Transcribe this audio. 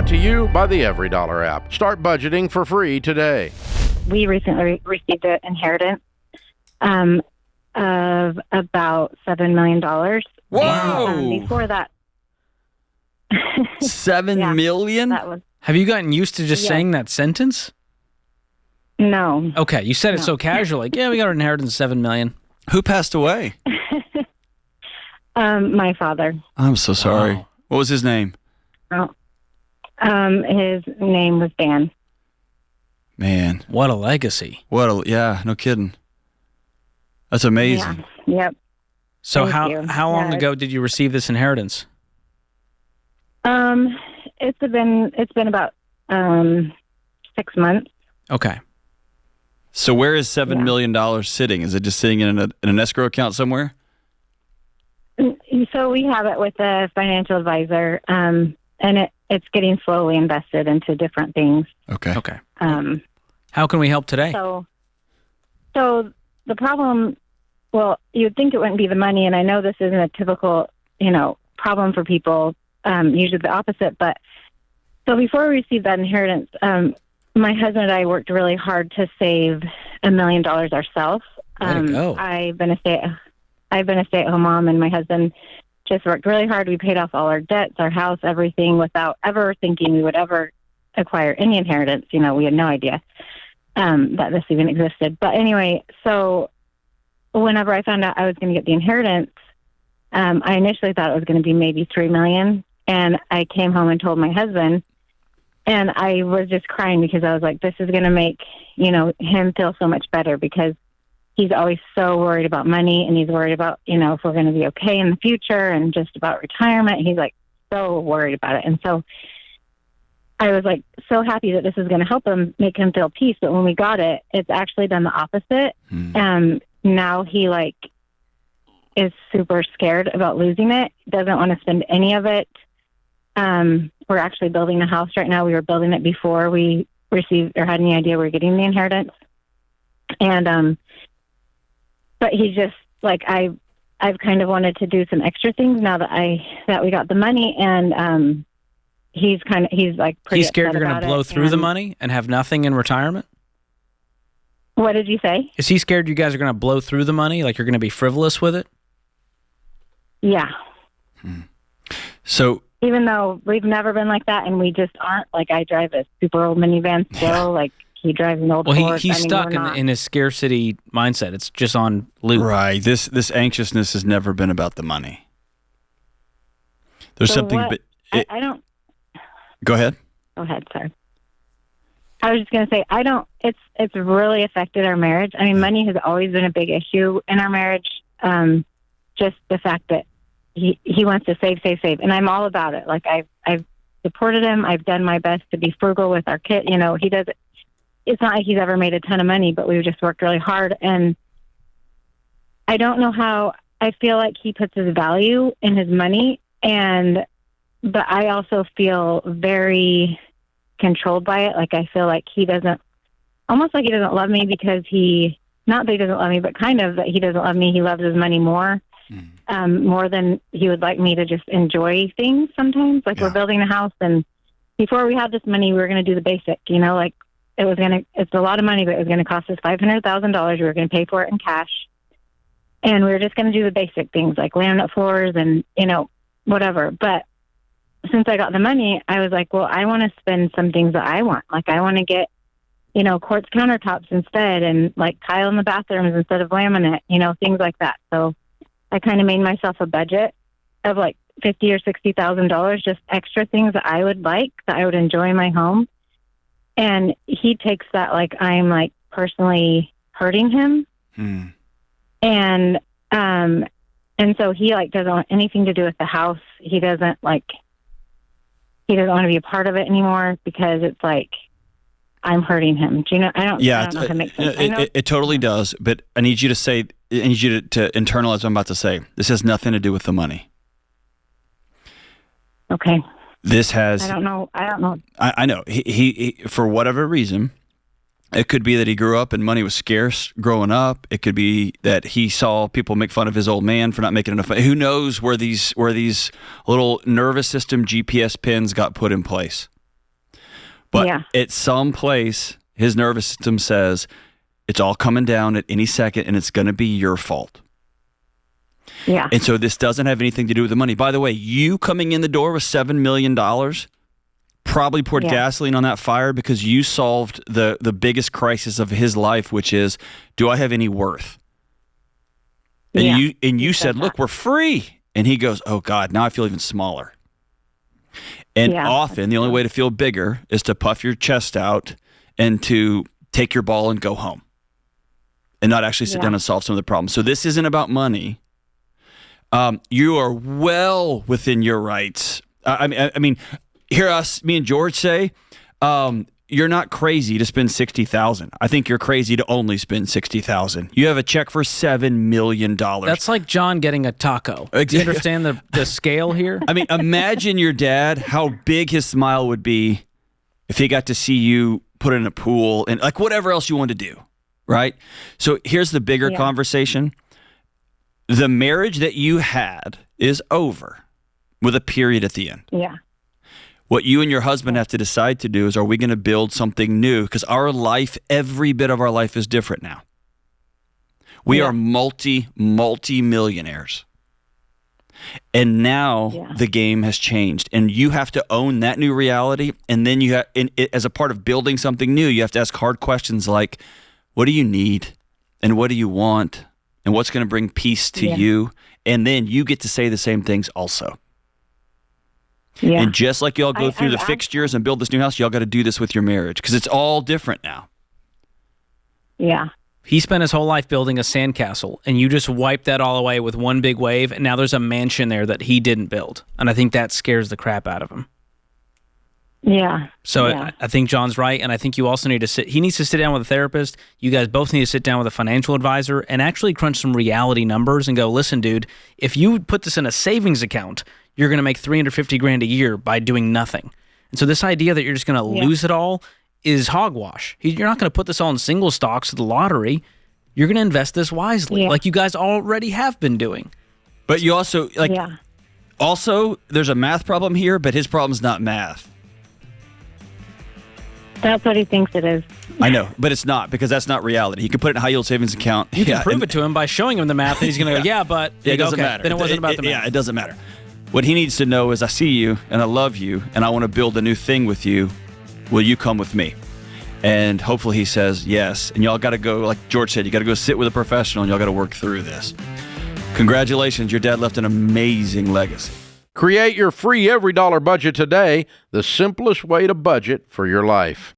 Brought to you by the Every Dollar app. Start budgeting for free today. We recently received an inheritance of about $7 million. Whoa! Before that, $7 million? that was Have you gotten used to just saying that sentence? no. Okay, you said it so casual, like, yeah, we got an inheritance of $7 million. Who passed away? My father. I'm so sorry. Wow. What was his name? Oh. His name was Dan. Man, What a legacy. yeah, no kidding. That's amazing. Yeah. Yep. So Thank you. how long Yeah. ago did you receive this inheritance? It's been about 6 months. Okay. So where is $7 million sitting? Is it just sitting in an escrow account somewhere? So we have it with a financial advisor, and it's getting slowly invested into different things. Okay. Okay. How can we help today? So the problem, well, you'd think it wouldn't be the money, and I know this isn't a typical, problem for people, usually the opposite, but so before we received that inheritance, my husband and I worked really hard to save $1 million ourselves. Way to go. I've been a stay-at-home mom, and my husband just worked really hard. We paid off all our debts, our house, everything, without ever thinking we would ever acquire any inheritance. We had no idea that this even existed. But anyway, so whenever I found out I was going to get the inheritance, I initially thought it was going to be maybe $3 million, and I came home and told my husband, and I was just crying because I was like, this is going to make him feel so much better, because he's always so worried about money, and he's worried about if we're going to be okay in the future, and just about retirement. He's like so worried about it, and so I was like so happy that this is going to help him, make him feel peace. But when we got it, it's actually done the opposite. Now he is super scared about losing it. Doesn't want to spend any of it. We're actually building a house right now. We were building it before we received or had any idea we were getting the inheritance. And but he's just like I've kind of wanted to do some extra things now that we got the money, and he's like pretty. He's scared you're going going to blow through the money and have nothing in retirement? What did you say? Is he scared you guys are going to blow through the money, like you're going to be frivolous with it? Yeah. So Even though we've never been like that, and we just aren't. Like, I drive a super old minivan still. Like, he drives an old Ford. He's stuck in his scarcity mindset. It's just on loop. right, this anxiousness has never been about the money. There's So something, what- but I don't. go ahead. Go ahead, sorry. I was just going to say, I don't. It's really affected our marriage. I mean, money has always been a big issue in our marriage. Just the fact that he wants to save, and I'm all about it. Like, I've supported him. I've done my best to be frugal with our kid. He does. It's not like he's ever made a ton of money, but we've just worked really hard. And I don't know how. I feel like he puts his value in his money, but I also feel very controlled by it. Like, I feel like he doesn't love me, because not that he doesn't love me, but kind of that he doesn't love me. He loves his money more than he would like me to just enjoy things sometimes. Like, we're building a house, and before we had this money, we were going to do the basic, like it's a lot of money, but it was going to cost us $500,000. We were going to pay for it in cash. And we were just going to do the basic things like laminate floors and, whatever. But since I got the money, I was like, well, I want to spend some things that I want. Like, I want to get, quartz countertops instead, and like tile in the bathrooms instead of laminate, things like that. So I kind of made myself a budget of like $50,000 or $60,000, just extra things that I would like, that I would enjoy in my home. And he takes that like I'm like personally hurting him. And so he like doesn't want anything to do with the house. He doesn't want to be a part of it anymore, because it's like I'm hurting him. Do you know? I don't know if it makes sense. It totally does. But I need you to to internalize what I'm about to say. This has nothing to do with the money. Okay. This has. I don't know. I know. He for whatever reason, it could be that he grew up and money was scarce growing up. It could be that he saw people make fun of his old man for not making enough money. Who knows where these little nervous system GPS pins got put in place? But Yeah. at some place, his nervous system says it's all coming down at any second and it's going to be your fault. Yeah. And so this doesn't have anything to do with the money. By the way, you coming in the door with $7 million probably poured gasoline on that fire because you solved the biggest crisis of his life, which is, do I have any worth? And you said, look, we're free. And he goes, oh God, now I feel even smaller. And often the only way to feel bigger is to puff your chest out and to take your ball and go home and not actually sit down and solve some of the problems. So this isn't about money. You are well within your rights. I mean, hear me and George say, you're not crazy to spend $60,000. I think you're crazy to only spend $60,000. You have a check for $7 million. That's like John getting a taco. Do you understand the scale here? I mean, imagine your dad, how big his smile would be if he got to see you put in a pool and like whatever else you want to do, right? So here's the bigger conversation. The marriage that you had is over with a period at the end. Yeah. What you and your husband have to decide to do is, are we going to build something new? Because our life, every bit of our life is different now. We are multi-millionaires. And now the game has changed. And you have to own that new reality. And then you have, as a part of building something new, you have to ask hard questions like, what do you need? And what do you want? And what's going to bring peace to you? And then you get to say the same things also. Yeah. And just like y'all go through the fixtures and build this new house, y'all got to do this with your marriage because it's all different now. Yeah. He spent his whole life building a sandcastle, and you just wiped that all away with one big wave, and now there's a mansion there that he didn't build. And I think that scares the crap out of him. Yeah. So I think John's right, and I think you also need to he needs to sit down with a therapist. You guys both need to sit down with a financial advisor and actually crunch some reality numbers and go, listen, dude, if you put this in a savings account, you're going to make $350,000 a year by doing nothing. And so this idea that you're just going to lose it all is hogwash. You're not going to put this all in single stocks of the lottery. You're going to invest this wisely, like you guys already have been doing. But you also, also, there's a math problem here, but his problem's not math. That's what he thinks it is. I know, but it's not because that's not reality. He can put it in a high-yield savings account. You can prove it to him by showing him the math, and he's going to go, but it doesn't matter. Then it wasn't about the math. Yeah, it doesn't matter. What he needs to know is I see you, and I love you, and I want to build a new thing with you. Will you come with me? And hopefully he says yes. And y'all got to go, like George said, you got to go sit with a professional, and y'all got to work through this. Congratulations, your dad left an amazing legacy. Create your free every dollar budget today, the simplest way to budget for your life.